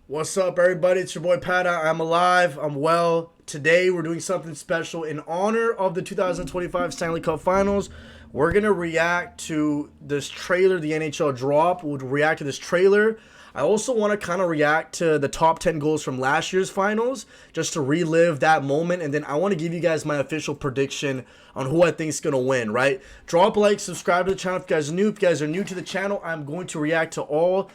What's up, everybody? It's your boy PADDA. I'm alive. I'm well. Today, we're doing something special in honor of the 2025 Stanley Cup Finals. We're going to react to this trailer the NHL dropped. We'll react to this trailer. I also want to kind of react to the top 10 goals from last year's finals, just to relive that moment. And then I want to give you guys my official prediction on who I think is going to win, right? Drop a like, subscribe to the channel if you guys are new. If you guys are new to the channel, I'm going to react to all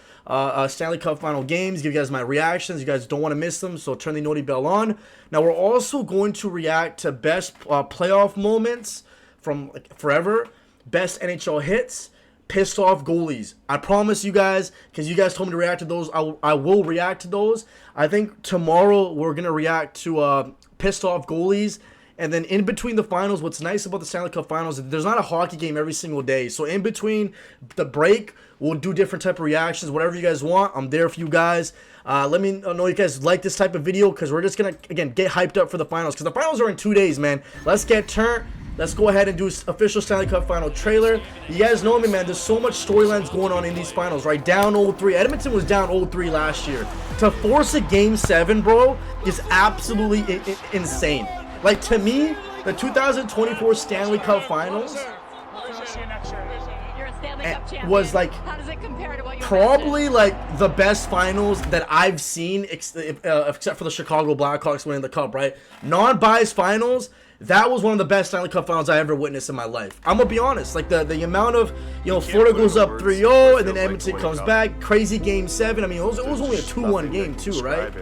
Stanley Cup final games, give you guys my reactions. You guys don't want to miss them, so turn the noti bell on. Now, we're also going to react to best playoff moments from forever, best NHL hits, pissed off goalies. I promise you guys, because you guys told me to react to those, I will react to those. I think tomorrow we're going to react to pissed off goalies. And then in between the finals, what's nice about the Stanley Cup Finals is there's not a hockey game every single day. So in between the break, we'll do different type of reactions, whatever you guys want. I'm there for you guys. Let me know you guys like this type of video, because we're just going to, again, get hyped up for the finals. Because the finals are in 2 days, man. Let's get turned. Let's go ahead and do official Stanley Cup Final trailer. You guys know me, man. There's so much storylines going on in these finals, right? Down 0-3. Edmonton was down 0-3 last year. To force a Game 7, bro, is absolutely insane. Like, to me, the 2024 Stanley Cup Finals was like probably like the best finals that I've seen, except for the Chicago Blackhawks winning the cup, right? Non-biased finals. That was one of the best Stanley Cup Finals I ever witnessed in my life. I'm gonna be honest, like the amount of, Florida goes up 3-0 and then Edmonton comes back, crazy Game 7. I mean, it was only a 2-1 game too, right?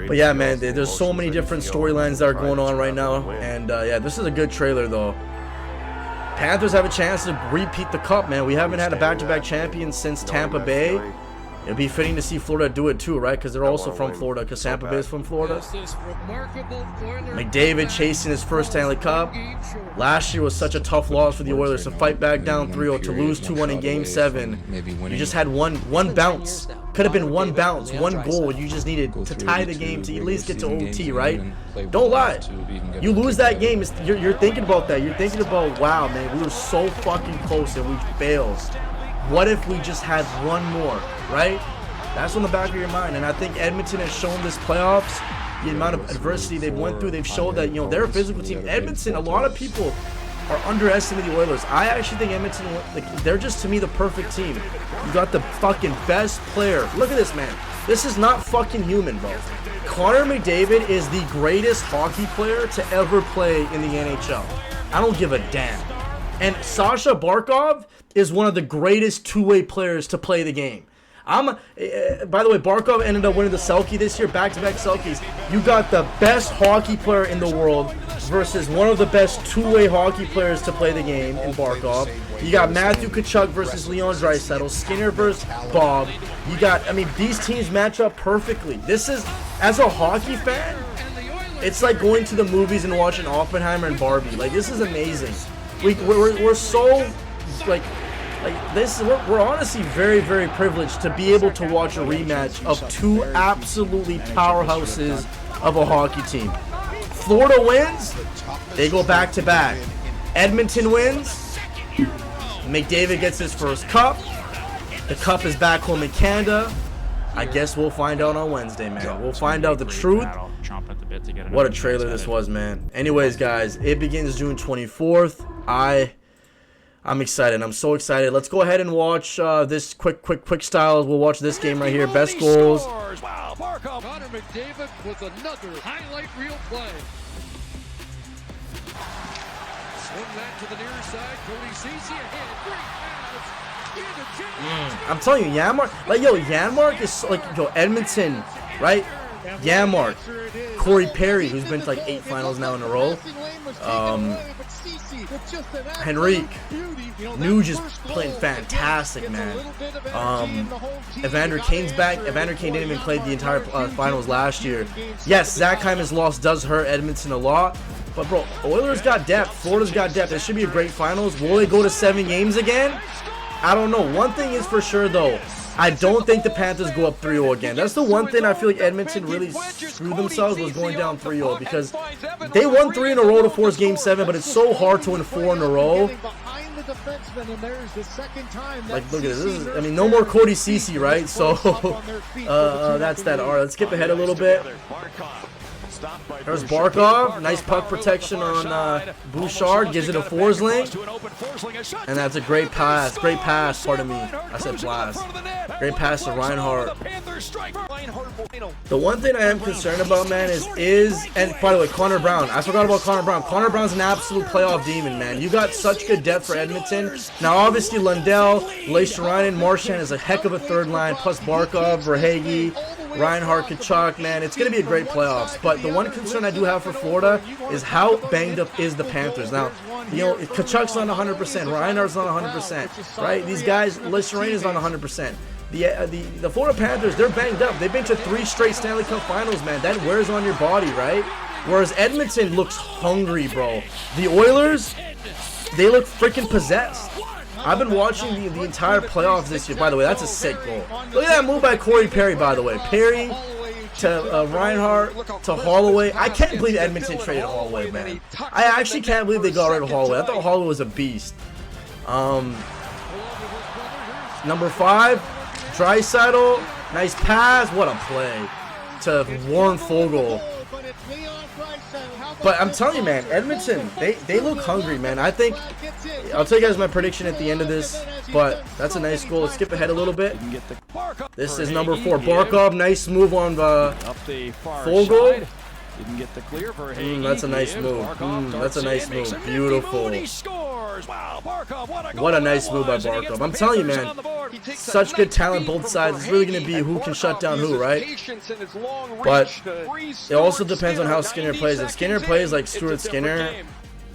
But yeah, man, there's so many different storylines that are going on right now, and yeah, this is a good trailer though. Panthers have a chance to repeat the cup, man. We haven't had a back-to-back champion since Tampa Bay. It'd be fitting to see Florida do it too, right? Because they're also from Florida, because Tampa Bay is from Florida. McDavid chasing his first Stanley Cup. Last year was such a tough loss for the Oilers to fight back down 3-0, to lose 2-1 in Game 7. You just had one bounce. Could have been one bounce, one goal. You just needed to tie the game to at least get to OT, right? Don't lie. You lose that game, you're thinking about that. You're thinking about, wow, man, we were so fucking close and we failed. What if we just had one more, right? That's on the back of your mind. And I think Edmonton has shown this playoffs, the amount of adversity they've went through. They've showed that, they're a physical team. Edmonton, a lot of people are underestimating the Oilers. I actually think Edmonton, they're just, to me, the perfect team. You got the fucking best player. Look at this, man. This is not fucking human, bro. Connor McDavid is the greatest hockey player to ever play in the NHL. I don't give a damn. And Sasha Barkov is one of the greatest two-way players to play the game. By the way, Barkov ended up winning the Selke this year, back-to-back Selkies. You got the best hockey player in the world versus one of the best two-way hockey players to play the game in Barkov. You got Matthew Tkachuk versus Leon Draisaitl, Skinner versus Bob. You got, these teams match up perfectly. This is, as a hockey fan, it's like going to the movies and watching Oppenheimer and Barbie. Like, this is amazing. We're so we're honestly very, very privileged to be able to watch a rematch of two absolutely powerhouses of a hockey team. Florida wins, they go back to back. Edmonton wins, McDavid gets his first cup. The cup is back home in Canada. I guess we'll find out on Wednesday, man. We'll find out the truth. What a trailer this was, man. Anyways, guys, it begins June 24th. I'm excited. I'm so excited. Let's go ahead and watch this quick style. We'll watch this game right here. Best goals. Wow, Connor McDavid with another highlight reel play. Swing that to the near side. Cody Ceci ahead. Great pass. I'm telling you, Janmark, Janmark is like, Edmonton, right? Janmark, Corey Perry, who's been to like 8 finals now in a row. Henrique, Nuge is playing fantastic, man. Evander Kane's back. Evander Kane didn't even play the entire finals last year. Yes, Zach Hyman's loss does hurt Edmonton a lot, but bro, Oilers got depth. Florida's got depth. It should be a great finals. Will they go to 7 games again? I don't know. One thing is for sure though, I don't think the Panthers go up 3-0 again. That's the one thing I feel like Edmonton really screwed themselves, was going down 3-0, because they won 3 in a row to force Game 7, but it's so hard to win 4 in a row. Florida defenseman, and there's the second time. Like, look at this. This is, I mean, no more Cody Cece, right? So, that's that. All right, let's skip ahead a little bit. There's Barkov. Nice puck protection on Bouchard. Gives it a Forsling. And that's a great pass. Great pass, pardon me. I said blast. Great pass to Reinhardt. The one thing I am concerned about, man, is and by the way, Connor Brown. I forgot about Connor Brown. Connor Brown's an absolute playoff demon, man. You got such good depth for Edmonton. Now, obviously, Lundell, Leisharainen, Marchand is a heck of a third line, plus Barkov, Verhaeghe, Reinhardt, Tkachuk, man. It's going to be a great playoffs. But the one concern I do have for Florida is how banged up is the Panthers. Now, you know, Tkachuk's not 100%. Reinhardt's not 100%, right? These guys, Leisharainen's not 100%. The Florida Panthers, they're banged up. They've been to 3 straight Stanley Cup finals, man. That wears on your body, right? Whereas Edmonton looks hungry, bro. The Oilers, they look freaking possessed. I've been watching the entire playoffs this year. By the way, that's a sick goal. Look at that move by Corey Perry, by the way. Perry to Reinhardt to Holloway. I can't believe Edmonton traded Holloway, man. I actually can't believe they got rid of Holloway. I thought Holloway was a beast. Number 5, Draisaitl. Nice pass. What a play to Warren Foegele. But I'm telling you, man, Edmonton, they look hungry, man. I think, I'll tell you guys my prediction at the end of this, but that's a nice goal. Let's skip ahead a little bit. This is number 4, Barkov. Nice move on Foegele. Didn't get the clear for that's a nice move. That's a nice move. Beautiful. What a nice move by Barkov. I'm telling you, man, such good talent both sides. It's really going to be who can shut down who, right? But it also depends on how Skinner plays. If Skinner plays like Stuart Skinner,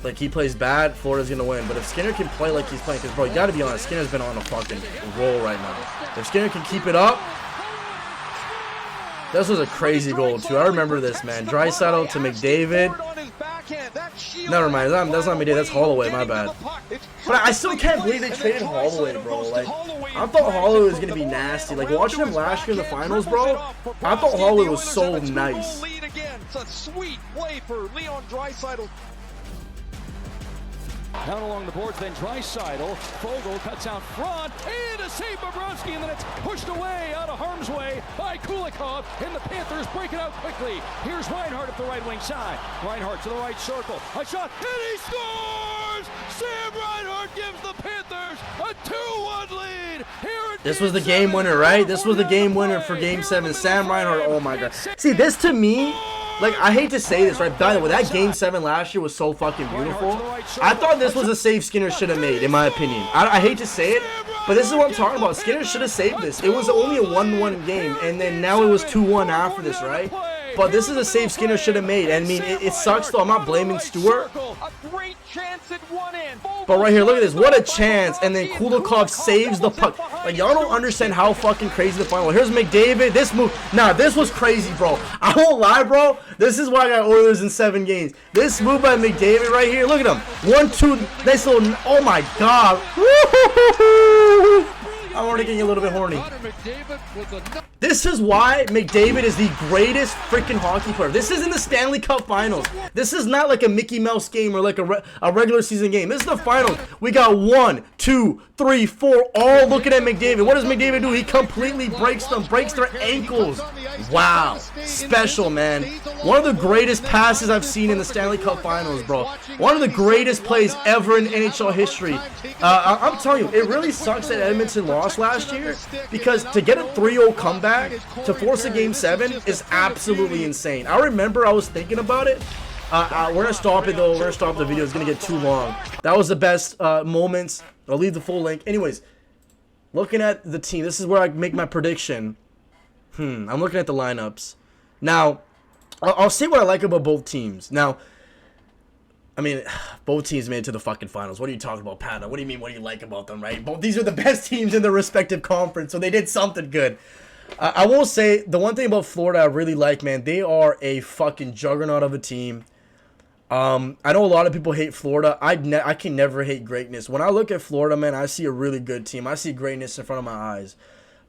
like he plays bad, Florida's going to win. But if Skinner can play like he's playing, because, bro, you got to be honest, Skinner's been on a fucking roll right now. If Skinner can keep it up, this was a crazy goal, too. I remember this, man. Draisaitl to McDavid. Never mind. That's not McDavid. That's Holloway. My bad. But I still can't believe they traded Holloway, bro. Like, I thought Holloway was going to be nasty. Like, watching him last year in the finals, bro, I thought Holloway was so nice. It's a sweet play for Leon Draisaitl. Down along the boards, then Draisaitl. Foegele cuts out front, and a save Bobrovsky, and then it's pushed away out of harm's way by Kulikov, and the Panthers break it out quickly. Here's Reinhardt at the right wing side. Reinhardt to the right circle, a shot, and he scores! Sam Reinhardt gives the Panthers a 2-1 lead. This was the game winner, right? This was the game winner for Game 7. Sam Reinhardt, oh my God. See, this to me, like, I hate to say this, right? By the way, that Game 7 last year was so fucking beautiful. I thought this was a save Skinner should have made, in my opinion. I hate to say it, but this is what I'm talking about. Skinner should have saved this. It was only a 1-1 game, and then now it was 2-1 after this, right? But this is a save Skinner should have made. And I mean, it sucks, though. I'm not blaming Stewart. But right here, look at this. What a chance. And then Kulikov saves the puck. Like, y'all don't understand how fucking crazy the final. Here's McDavid. This move. Nah, this was crazy, bro. I won't lie, bro. This is why I got Oilers in 7 games. This move by McDavid right here. Look at him. 1-2. Nice little. Oh, my God. Woo-hoo-hoo-hoo. I'm already getting a little bit horny. This is why McDavid is the greatest freaking hockey player. This is in the Stanley Cup Finals. This is not like a Mickey Mouse game or like a regular season game. This is the finals. We got 1, 2, 3, 4, all looking at McDavid. What does McDavid do? He completely breaks them, breaks their ankles. Wow. Special, man. One of the greatest passes I've seen in the Stanley Cup Finals, bro. One of the greatest plays ever in NHL history. I'm telling you, it really sucks that Edmonton lost last year, because to get a 3-0 comeback to force a Game 7 is absolutely insane. I remember I was thinking about it. We're going to stop it, though. We're going to stop the video. It's going to get too long. That was the best moments. I'll leave the full link. Anyways, looking at the team, this is where I make my prediction. I'm looking at the lineups. Now, I'll say what I like about both teams. Now, I mean, both teams made it to the fucking finals. What are you talking about, PADDA? What do you mean, what do you like about them, right? Both these are the best teams in their respective conference, so they did something good. I will say, the one thing about Florida I really like, man, they are a fucking juggernaut of a team. I know a lot of people hate Florida. I can never hate greatness. When I look at Florida, man, I see a really good team. I see greatness in front of my eyes.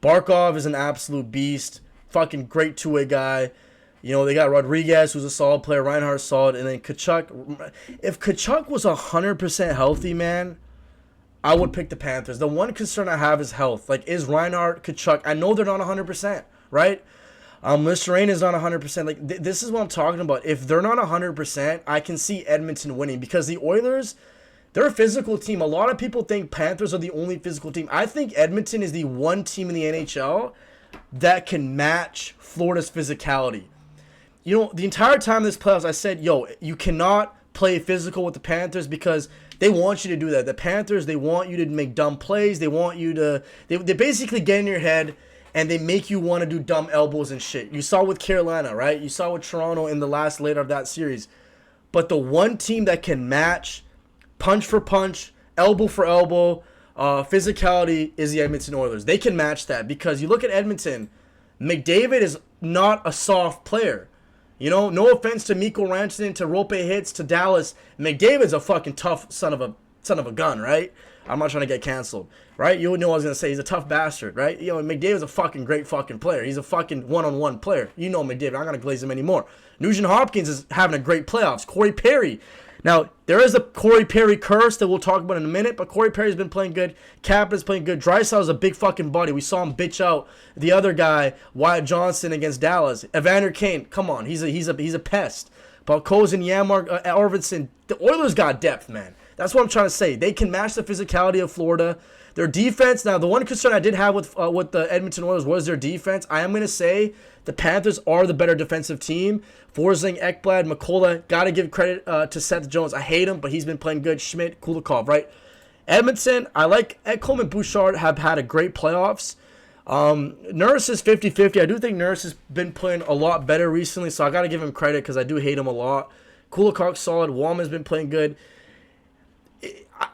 Barkov is an absolute beast. Fucking great two-way guy. You know, they got Rodriguez, who's a solid player. Reinhardt's solid. And then Tkachuk. If Tkachuk was 100% healthy, man, I would pick the Panthers. The one concern I have is health. Like, is Reinhardt, Kachuk? I know they're not 100%, right? Listerine is not 100%. Like, this is what I'm talking about. If they're not 100%, I can see Edmonton winning because the Oilers, they're a physical team. A lot of people think Panthers are the only physical team. I think Edmonton is the one team in the NHL that can match Florida's physicality. You know, the entire time this playoffs, I said, yo, you cannot play physical with the Panthers because they want you to do that. The Panthers, they want you to make dumb plays. They want you to, they basically get in your head and they make you want to do dumb elbows and shit. You saw with Carolina, right? You saw with Toronto in the last later of that series. But the one team that can match punch for punch, elbow for elbow, physicality is the Edmonton Oilers. They can match that because you look at Edmonton, McDavid is not a soft player. You know, no offense to Mikko Rantanen, to Rope Hits, to Dallas. McDavid's a fucking tough son of a gun, right? I'm not trying to get canceled, right? You would know what I was going to say. He's a tough bastard, right? You know, McDavid's a fucking great fucking player. He's a fucking one-on-one player. You know McDavid. I'm not going to glaze him anymore. Nugent Hopkins is having a great playoffs. Corey Perry. Now, there is a Corey Perry curse that we'll talk about in a minute, but Corey Perry's been playing good. Capta's playing good. Draisaitl a big fucking body. We saw him bitch out the other guy, Wyatt Johnson, against Dallas. Evander Kane, come on, he's a pest. Balkozin, Janmark, Arvidsson. The Oilers got depth, man. That's what I'm trying to say. They can match the physicality of Florida. Their defense, now the one concern I did have with the Edmonton Oilers was their defense. I am going to say the Panthers are the better defensive team. Forsling, Ekblad, McCullough, got to give credit to Seth Jones. I hate him, but he's been playing good. Schmidt, Kulikov, right? Edmonton, I like Ekholm and Bouchard have had a great playoffs. Nurse is 50-50. I do think Nurse has been playing a lot better recently, so I got to give him credit because I do hate him a lot. Kulikov's solid. Wallman's been playing good.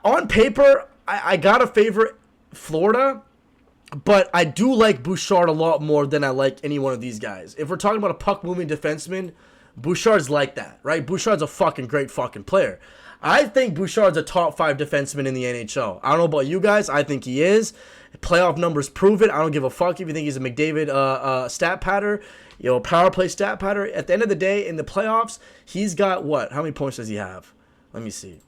On paper, I got to favor Florida, but I do like Bouchard a lot more than I like any one of these guys. If we're talking about a puck-moving defenseman, Bouchard's like that, right? Bouchard's a fucking great fucking player. I think Bouchard's a top 5 defenseman in the NHL. I don't know about you guys. I think he is. Playoff numbers prove it. I don't give a fuck if you think he's a McDavid stat patter, you know, power play stat patter. At the end of the day, in the playoffs, he's got what? How many points does he have? Let me see.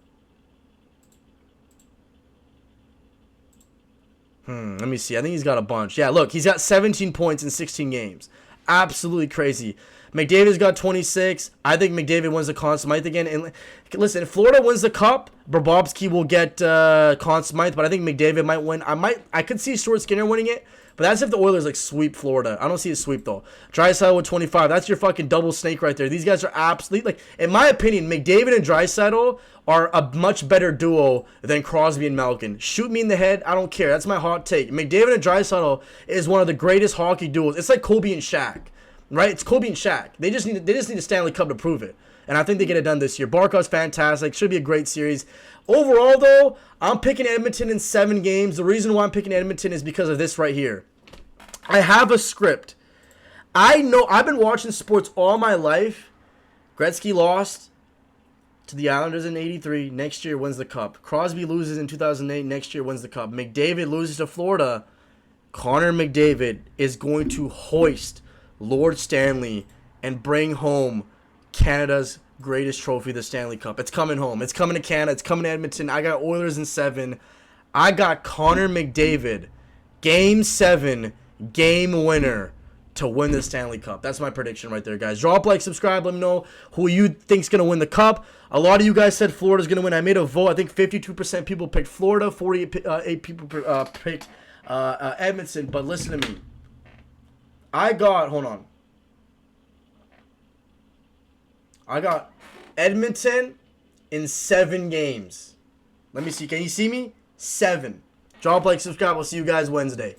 Let me see. I think he's got a bunch. Yeah, look, he's got 17 points in 16 games. Absolutely crazy. McDavid's got 26. I think McDavid wins the Conn Smythe again. And listen, if Florida wins the Cup, Bobrovsky will get Conn Smythe, but I think McDavid might win. I could see Stuart Skinner winning it, but that's if the Oilers like sweep Florida. I don't see a sweep though. Draisaitl with 25. That's your fucking double snake right there. These guys are absolutely, like, in my opinion, McDavid and Draisaitl are a much better duo than Crosby and Malkin. Shoot me in the head, I don't care. That's my hot take. McDavid and Draisaitl is one of the greatest hockey duos. It's like Kobe and Shaq, right? It's Kobe and Shaq. They just need a Stanley Cup to prove it. And I think they get it done this year. Barkov's fantastic. Should be a great series. Overall, though, I'm picking Edmonton in 7 games. The reason why I'm picking Edmonton is because of this right here. I have a script. I know I've been watching sports all my life. Gretzky lost to the Islanders in 83. Next year wins the Cup. Crosby loses in 2008. Next year wins the Cup. McDavid loses to Florida. Connor McDavid is going to hoist Lord Stanley and bring home Canada's greatest trophy, the Stanley Cup. It's coming home. It's coming to Canada. It's coming to Edmonton. I got Oilers in 7. I got Connor McDavid, Game 7, game winner to win the Stanley Cup. That's my prediction right there, guys. Drop, like, subscribe. Let me know who you think's going to win the Cup. A lot of you guys said Florida's going to win. I made a vote. I think 52% people picked Florida. 48 people picked Edmonton. But listen to me. Hold on. I got Edmonton in 7 games. Let me see. Can you see me? 7. Drop, like, subscribe. We'll see you guys Wednesday.